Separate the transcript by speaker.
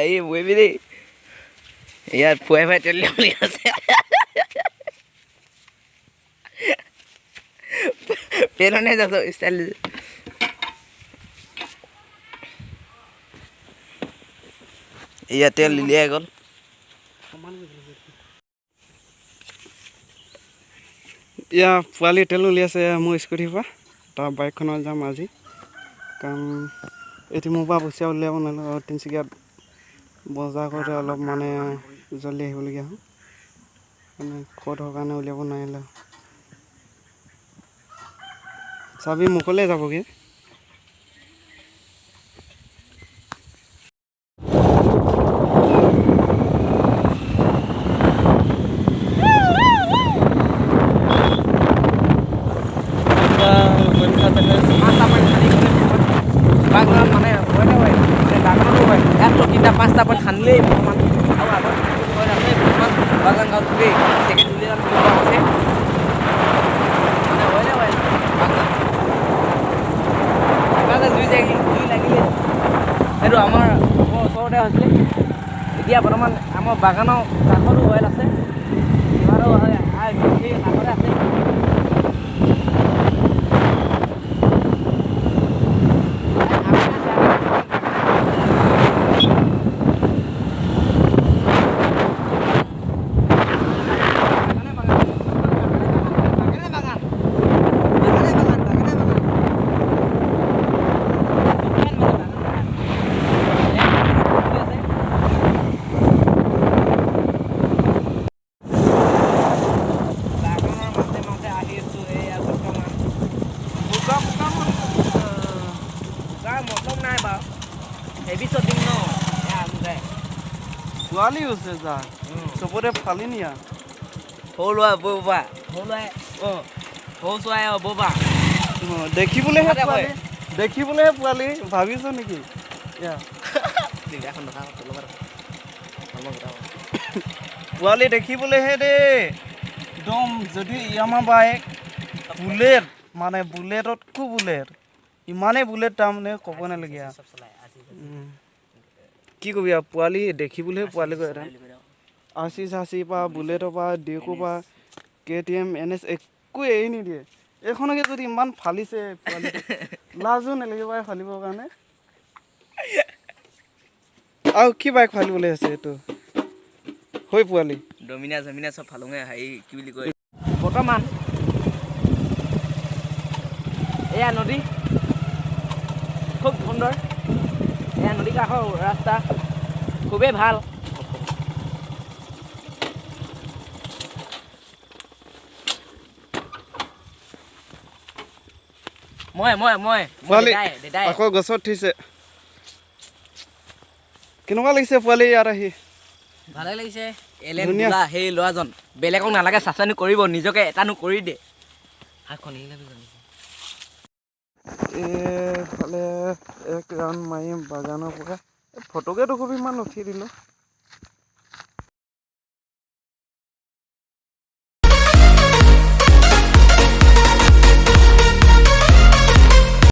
Speaker 1: আহি বহিবি দেই ইয়াত ফুৱাই ফুৱাই তেল বুলি আছে পেলনে যাচ্ছ ষ্টাইল ইয়াত তেল লিলিয়াই গ'ল
Speaker 2: ইয়া পোৱালি তেল উলিয়াইছে মোৰ স্কুটিৰ পৰা তাৰ বাইকখনত যাম আজি কাৰণ এটি মোৰ পৰা পইচা উলিয়াব নোৱাৰিলোঁ তিনিচুকীয়াত বজাৰ কৰোঁতে অলপ মানে জলদি আহিবলগীয়া হ'ল মানে খৰ হোৱাৰ কাৰণে উলিয়াব নোৱাৰিলোঁ চাবি মুকলে যাবগৈ
Speaker 1: পাঁচটা পইণ্ট খান্দিলেই বৰ্তমান আৰু আগত আছে বৰ্তমান বাগান গাঁৱত দেই ছেকেণ্ড আছে মানে হয়নে হয় বাগান জুই লাগিলে সেইটো আমাৰ ওচৰতে হৈছিলে এতিয়া বৰ্তমান আমাৰ বাগানৰ কাষতো অইল আছে কিবাৰো হয় সেই কাষতে আছে
Speaker 2: পোৱালি হৈছে যাৰ চবতে ফালি নিয়া
Speaker 1: সৰু ল'ৰা বৌবা সৰু ল'ৰাই সৰু চৰাই বৌবা
Speaker 2: দেখিবলৈহে পোৱালি ভাবিছ নেকি পোৱালি দেখিবলৈহে দেই একদম যদি আমাৰ বাইক বুলেট মানে বুলেটতকৈ বুলেট ইমানেই বুলেট তাৰমানে ক'ব নালাগে কি কবি আৰু পোৱালি দেখিবলৈহে পোৱালি কয় এটা RC পৰা বুলেটৰ পৰা ডিউকৰ পৰা KTM NS একো এৰি নিদিয়ে এইখনকে যদি ইমান ফালিছে পোৱালি লাজো নালাগিব ফালিবৰ কাৰণে আৰু কি বাইক ফালিবলৈ আছে এইটো হৈ পোৱালি
Speaker 1: ডমিনা জমিনা চব ফালোঙে হেৰি কি বুলি কয় বৰ্তমান এয়া নদী খুব সুন্দৰ এয়া নদী কাষৰ ৰাস্তা খুবেই ভাল
Speaker 2: আকৌ গছত উঠিছে কেনেকুৱা লাগিছে পোৱালি ইয়াত আহি
Speaker 1: ভালে লাগিছে এলেন বুলা সেই ল'ৰাজন বেলেগক নালাগে চাচনি কৰিব নিজকে এটানো কৰি দে হাতখন
Speaker 2: এইফালে এক ৰাউণ্ড মাৰিম বাগানৰ পৰা ফটোকেতো খুব ইমান উঠি দিলোঁ